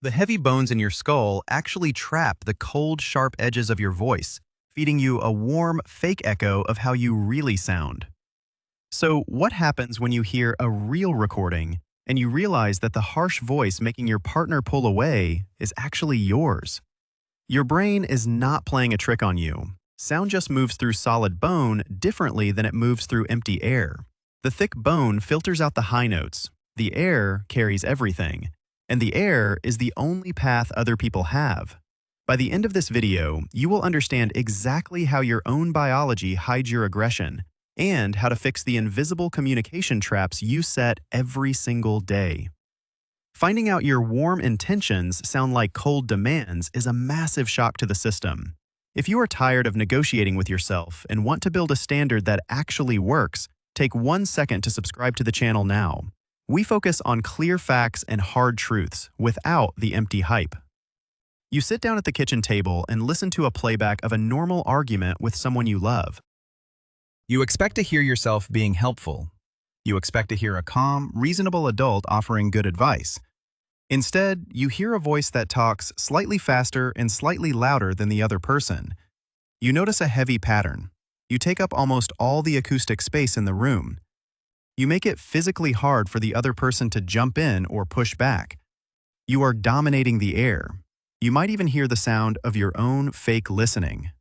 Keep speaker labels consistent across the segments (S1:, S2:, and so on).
S1: The heavy bones in your skull actually trap the cold, sharp edges of your voice, feeding you a warm, fake echo of how you really sound. So, what happens when you hear a real recording and you realize that the harsh voice making your partner pull away is actually yours? Your brain is not playing a trick on you. Sound just moves through solid bone differently than it moves through empty air. The thick bone filters out the high notes. The air carries everything. And the air is the only path other people have. By the end of this video, you will understand exactly how your own biology hides your aggression and how to fix the invisible communication traps you set every single day. Finding out your warm intentions sound like cold demands is a massive shock to the system. If you are tired of negotiating with yourself and want to build a standard that actually works, take 1 second to subscribe to the channel now. We focus on clear facts and hard truths without the empty hype. You sit down at the kitchen table and listen to a playback of a normal argument with someone you love. You expect to hear yourself being helpful. You expect to hear a calm, reasonable adult offering good advice. Instead, you hear a voice that talks slightly faster and slightly louder than the other person. You notice a heavy pattern. You take up almost all the acoustic space in the room. You make it physically hard for the other person to jump in or push back. You are dominating the air. You might even hear the sound of your own fake listening.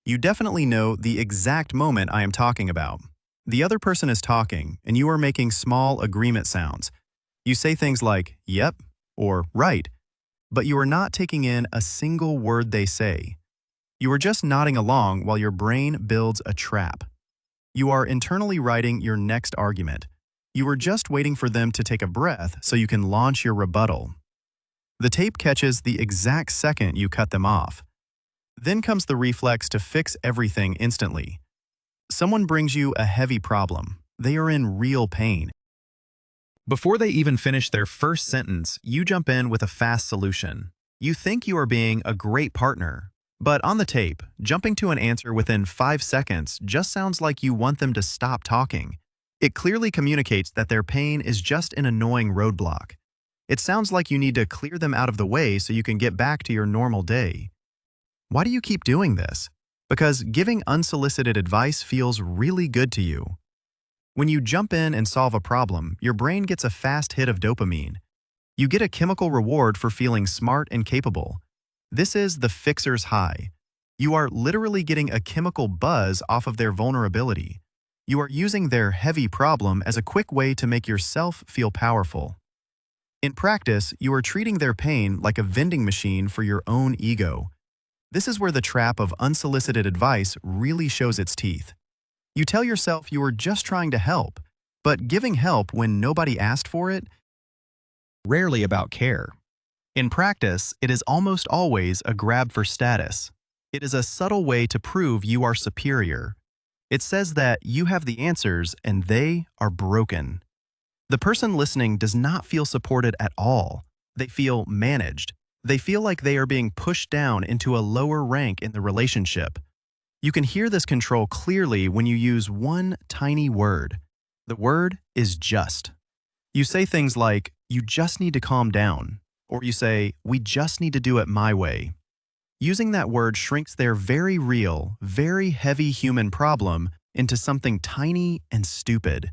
S1: You definitely know the exact moment I am talking about. The other person is talking, and you are making small agreement sounds. You say things like, "yep," or "right," but you are not taking in a single word they say. You are just nodding along while your brain builds a trap. You are internally writing your next argument. You are just waiting for them to take a breath so you can launch your rebuttal. The tape catches the exact second you cut them off. Then comes the reflex to fix everything instantly. Someone brings you a heavy problem. They are in real pain. Before they even finish their first sentence, you jump in with a fast solution. You think you are being a great partner, but on the tape, jumping to an answer within 5 seconds just sounds like you want them to stop talking. It clearly communicates that their pain is just an annoying roadblock. It sounds like you need to clear them out of the way so you can get back to your normal day. Why do you keep doing this? Because giving unsolicited advice feels really good to you. When you jump in and solve a problem, your brain gets a fast hit of dopamine. You get a chemical reward for feeling smart and capable. This is the fixer's high. You are literally getting a chemical buzz off of their vulnerability. You are using their heavy problem as a quick way to make yourself feel powerful. In practice, you are treating their pain like a vending machine for your own ego. This is where the trap of unsolicited advice really shows its teeth. You tell yourself you are just trying to help, but giving help when nobody asked for it, rarely about care. In practice, it is almost always a grab for status. It is a subtle way to prove you are superior. It says that you have the answers and they are broken. The person listening does not feel supported at all. They feel managed. They feel like they are being pushed down into a lower rank in the relationship. You can hear this control clearly when you use one tiny word. The word is just. You say things like, "you just need to calm down," or you say, "we just need to do it my way." Using that word shrinks their very real, very heavy human problem into something tiny and stupid.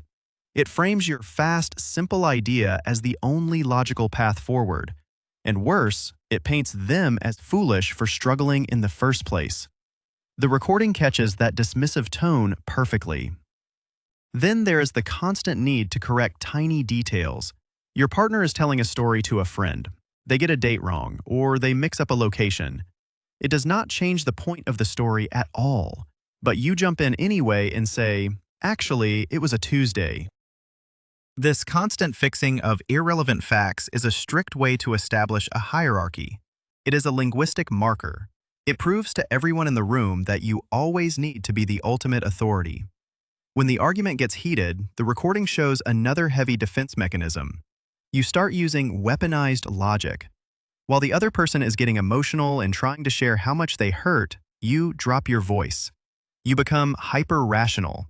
S1: It frames your fast, simple idea as the only logical path forward. And worse, it paints them as foolish for struggling in the first place. The recording catches that dismissive tone perfectly. Then there is the constant need to correct tiny details. Your partner is telling a story to a friend. They get a date wrong, or they mix up a location. It does not change the point of the story at all, but you jump in anyway and say, "Actually, it was a Tuesday." This constant fixing of irrelevant facts is a strict way to establish a hierarchy. It is a linguistic marker. It proves to everyone in the room that you always need to be the ultimate authority. When the argument gets heated, the recording shows another heavy defense mechanism. You start using weaponized logic. While the other person is getting emotional and trying to share how much they hurt, you drop your voice. You become hyper-rational.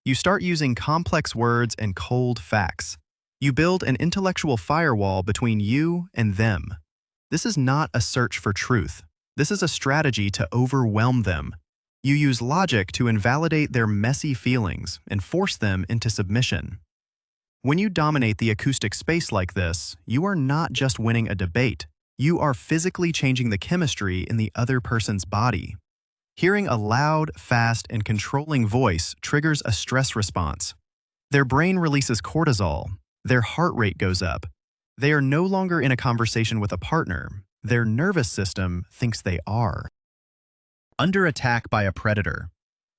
S1: You start using complex words and cold facts. You build an intellectual firewall between you and them. This is not a search for truth. This is a strategy to overwhelm them. You use logic to invalidate their messy feelings and force them into submission. When you dominate the acoustic space like this, you are not just winning a debate. You are physically changing the chemistry in the other person's body. Hearing a loud, fast, and controlling voice triggers a stress response. Their brain releases cortisol. Their heart rate goes up. They are no longer in a conversation with a partner. Their nervous system thinks they are. Under attack by a predator.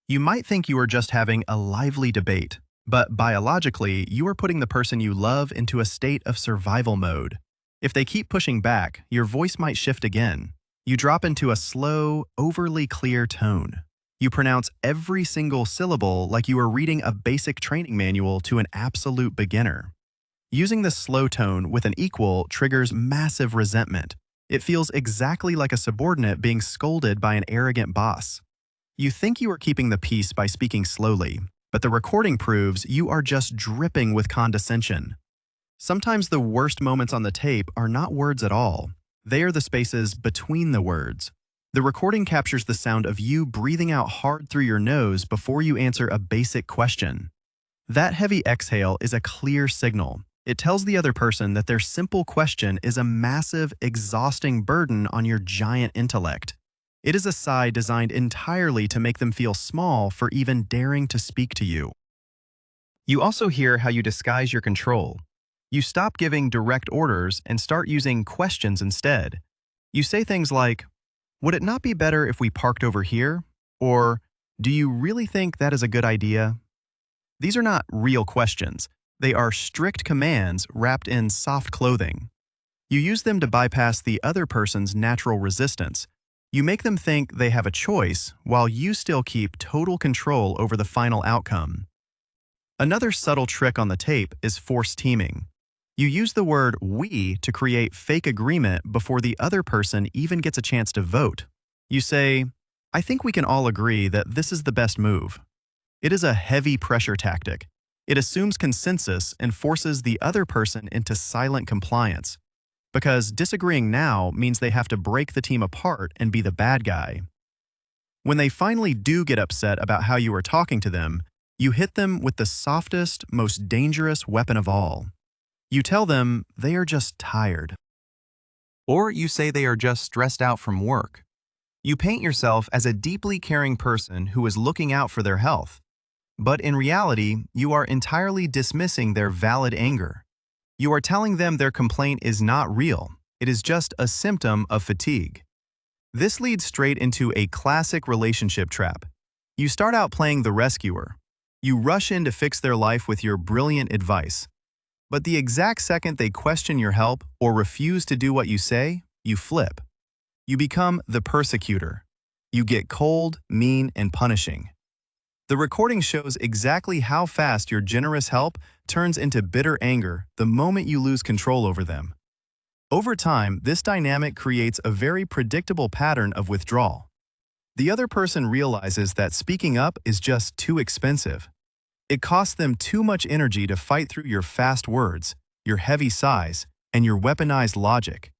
S1: You might think you are just having a lively debate, but biologically, you are putting the person you love into a state of survival mode. If they keep pushing back, your voice might shift again. You drop into a slow, overly clear tone. You pronounce every single syllable like you are reading a basic training manual to an absolute beginner. Using this slow tone with an equal triggers massive resentment. It feels exactly like a subordinate being scolded by an arrogant boss. You think you are keeping the peace by speaking slowly, but the recording proves you are just dripping with condescension. Sometimes the worst moments on the tape are not words at all. They are the spaces between the words. The recording captures the sound of you breathing out hard through your nose before you answer a basic question. That heavy exhale is a clear signal. It tells the other person that their simple question is a massive, exhausting burden on your giant intellect. It is a sigh designed entirely to make them feel small for even daring to speak to you. You also hear how you disguise your control. You stop giving direct orders and start using questions instead. You say things like, "Would it not be better if we parked over here?" Or, "Do you really think that is a good idea?" These are not real questions. They are strict commands wrapped in soft clothing. You use them to bypass the other person's natural resistance. You make them think they have a choice while you still keep total control over the final outcome. Another subtle trick on the tape is forced teaming. You use the word "we" to create fake agreement before the other person even gets a chance to vote. You say, "I think we can all agree that this is the best move." It is a heavy pressure tactic. It assumes consensus and forces the other person into silent compliance. Because disagreeing now means they have to break the team apart and be the bad guy. When they finally do get upset about how you are talking to them, you hit them with the softest, most dangerous weapon of all. You tell them they are just tired. Or you say they are just stressed out from work. You paint yourself as a deeply caring person who is looking out for their health. But in reality, you are entirely dismissing their valid anger. You are telling them their complaint is not real. It is just a symptom of fatigue. This leads straight into a classic relationship trap. You start out playing the rescuer. You rush in to fix their life with your brilliant advice. But the exact second they question your help or refuse to do what you say, you flip. You become the persecutor. You get cold, mean, and punishing. The recording shows exactly how fast your generous help turns into bitter anger the moment you lose control over them. Over time, this dynamic creates a very predictable pattern of withdrawal. The other person realizes that speaking up is just too expensive. It costs them too much energy to fight through your fast words, your heavy sighs, and your weaponized logic.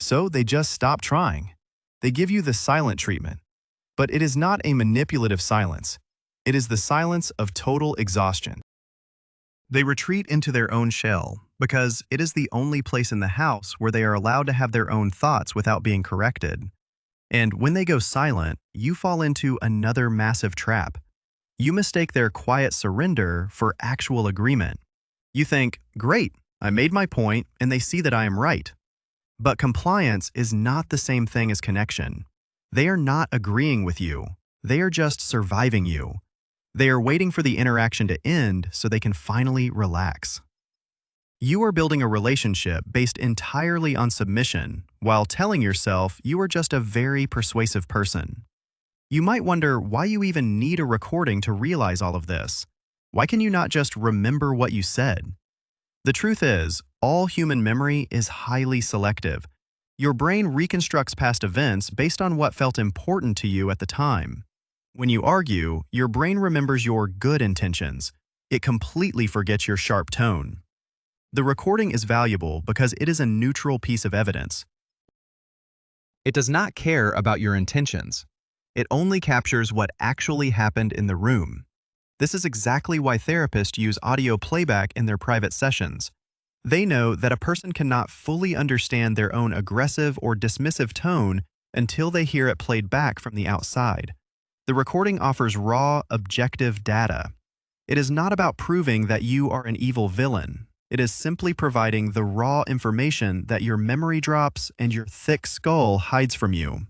S1: So they just stop trying. They give you the silent treatment. But it is not a manipulative silence. It is the silence of total exhaustion. They retreat into their own shell because it is the only place in the house where they are allowed to have their own thoughts without being corrected. And when they go silent, you fall into another massive trap. You mistake their quiet surrender for actual agreement. You think, "Great, I made my point and they see that I am right." But compliance is not the same thing as connection. They are not agreeing with you. They are just surviving you. They are waiting for the interaction to end so they can finally relax. You are building a relationship based entirely on submission while telling yourself you are just a very persuasive person. You might wonder why you even need a recording to realize all of this. Why can you not just remember what you said? The truth is, all human memory is highly selective. Your brain reconstructs past events based on what felt important to you at the time. When you argue, your brain remembers your good intentions. It completely forgets your sharp tone. The recording is valuable because it is a neutral piece of evidence. It does not care about your intentions. It only captures what actually happened in the room. This is exactly why therapists use audio playback in their private sessions. They know that a person cannot fully understand their own aggressive or dismissive tone until they hear it played back from the outside. The recording offers raw, objective data. It is not about proving that you are an evil villain. It is simply providing the raw information that your memory drops and your thick skull hides from you.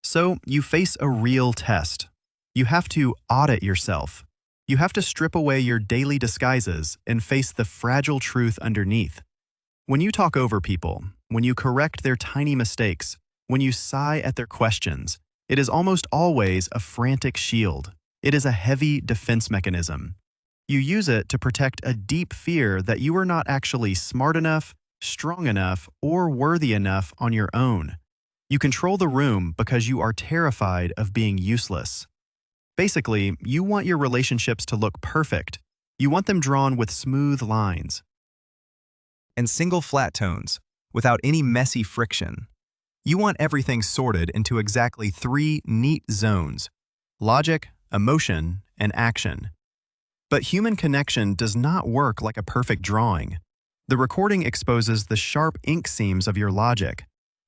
S1: So, you face a real test. You have to audit yourself. You have to strip away your daily disguises and face the fragile truth underneath. When you talk over people, when you correct their tiny mistakes, when you sigh at their questions, it is almost always a frantic shield. It is a heavy defense mechanism. You use it to protect a deep fear that you are not actually smart enough, strong enough, or worthy enough on your own. You control the room because you are terrified of being useless. Basically, you want your relationships to look perfect. You want them drawn with smooth lines and single flat tones, without any messy friction. You want everything sorted into exactly 3 neat zones: logic, emotion, and action. But human connection does not work like a perfect drawing. The recording exposes the sharp ink seams of your logic.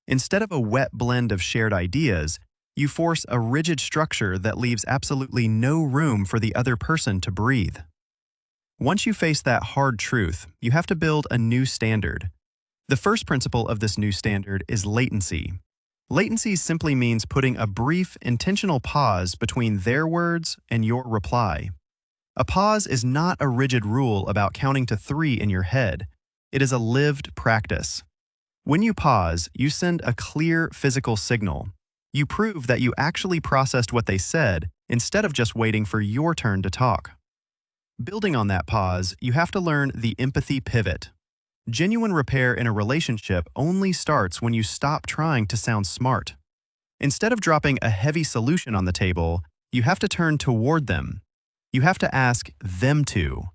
S1: Instead of a wet blend of shared ideas, you force a rigid structure that leaves absolutely no room for the other person to breathe. Once you face that hard truth, you have to build a new standard. The first principle of this new standard is latency. Latency simply means putting a brief, intentional pause between their words and your reply. A pause is not a rigid rule about counting to 3 in your head. It is a lived practice. When you pause, you send a clear physical signal. You prove that you actually processed what they said instead of just waiting for your turn to talk. Building on that pause, you have to learn the empathy pivot. Genuine repair in a relationship only starts when you stop trying to sound smart. Instead of dropping a heavy solution on the table, you have to turn toward them. You have to ask them to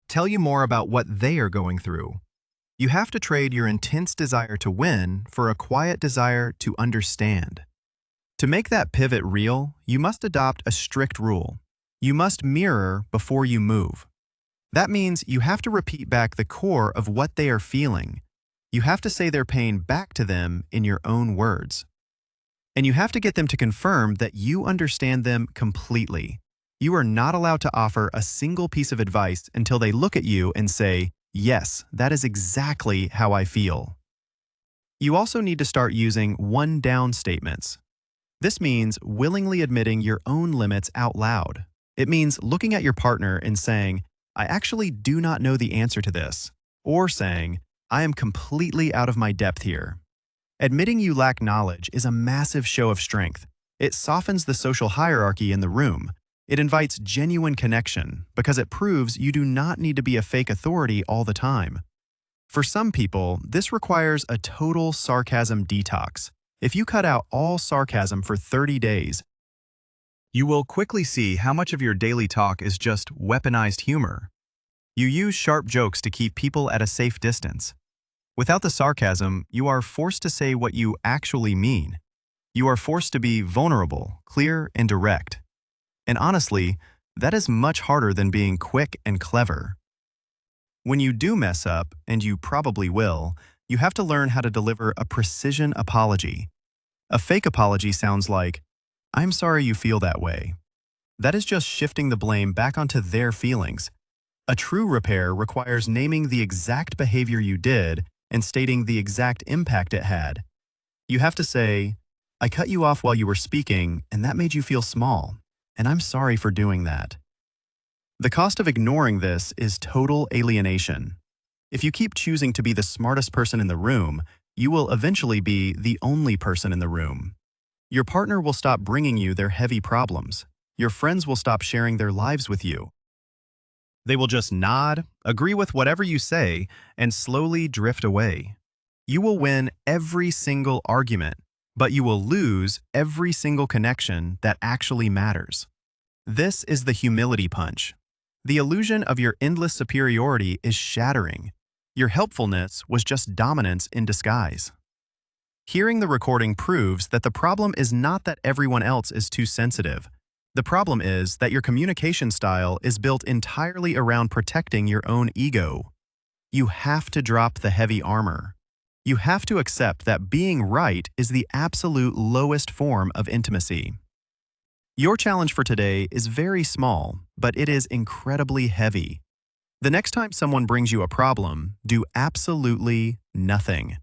S1: tell you more about what they are going through. You have to trade your intense desire to win for a quiet desire to understand. To make that pivot real, you must adopt a strict rule. You must mirror before you move. That means you have to repeat back the core of what they are feeling. You have to say their pain back to them in your own words. And you have to get them to confirm that you understand them completely. You are not allowed to offer a single piece of advice until they look at you and say, "Yes, that is exactly how I feel." You also need to start using one-down statements. This means willingly admitting your own limits out loud. It means looking at your partner and saying, "I actually do not know the answer to this," or saying, "I am completely out of my depth here." Admitting you lack knowledge is a massive show of strength. It softens the social hierarchy in the room. It invites genuine connection because it proves you do not need to be a fake authority all the time. For some people, this requires a total sarcasm detox. If you cut out all sarcasm for 30 days, you will quickly see how much of your daily talk is just weaponized humor. You use sharp jokes to keep people at a safe distance. Without the sarcasm, you are forced to say what you actually mean. You are forced to be vulnerable, clear, and direct. And honestly, that is much harder than being quick and clever. When you do mess up, and you probably will, you have to learn how to deliver a precision apology. A fake apology sounds like, "I'm sorry you feel that way." That is just shifting the blame back onto their feelings. A true repair requires naming the exact behavior you did and stating the exact impact it had. You have to say, "I cut you off while you were speaking, and that made you feel small, and I'm sorry for doing that." The cost of ignoring this is total alienation. If you keep choosing to be the smartest person in the room, you will eventually be the only person in the room. Your partner will stop bringing you their heavy problems. Your friends will stop sharing their lives with you. They will just nod, agree with whatever you say, and slowly drift away. You will win every single argument, but you will lose every single connection that actually matters. This is the humility punch. The illusion of your endless superiority is shattering. Your helpfulness was just dominance in disguise. Hearing the recording proves that the problem is not that everyone else is too sensitive. The problem is that your communication style is built entirely around protecting your own ego. You have to drop the heavy armor. You have to accept that being right is the absolute lowest form of intimacy. Your challenge for today is very small, but it is incredibly heavy. The next time someone brings you a problem, do absolutely nothing.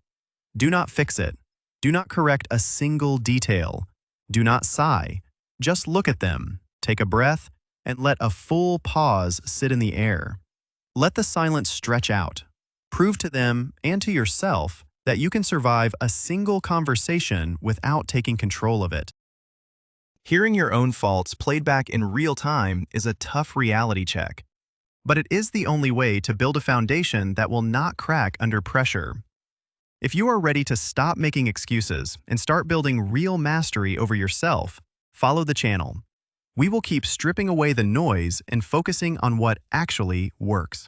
S1: Do not fix it. Do not correct a single detail. Do not sigh. Just look at them, take a breath, and let a full pause sit in the air. Let the silence stretch out. Prove to them and to yourself that you can survive a single conversation without taking control of it. Hearing your own faults played back in real time is a tough reality check. But it is the only way to build a foundation that will not crack under pressure. If you are ready to stop making excuses and start building real mastery over yourself, follow the channel. We will keep stripping away the noise and focusing on what actually works.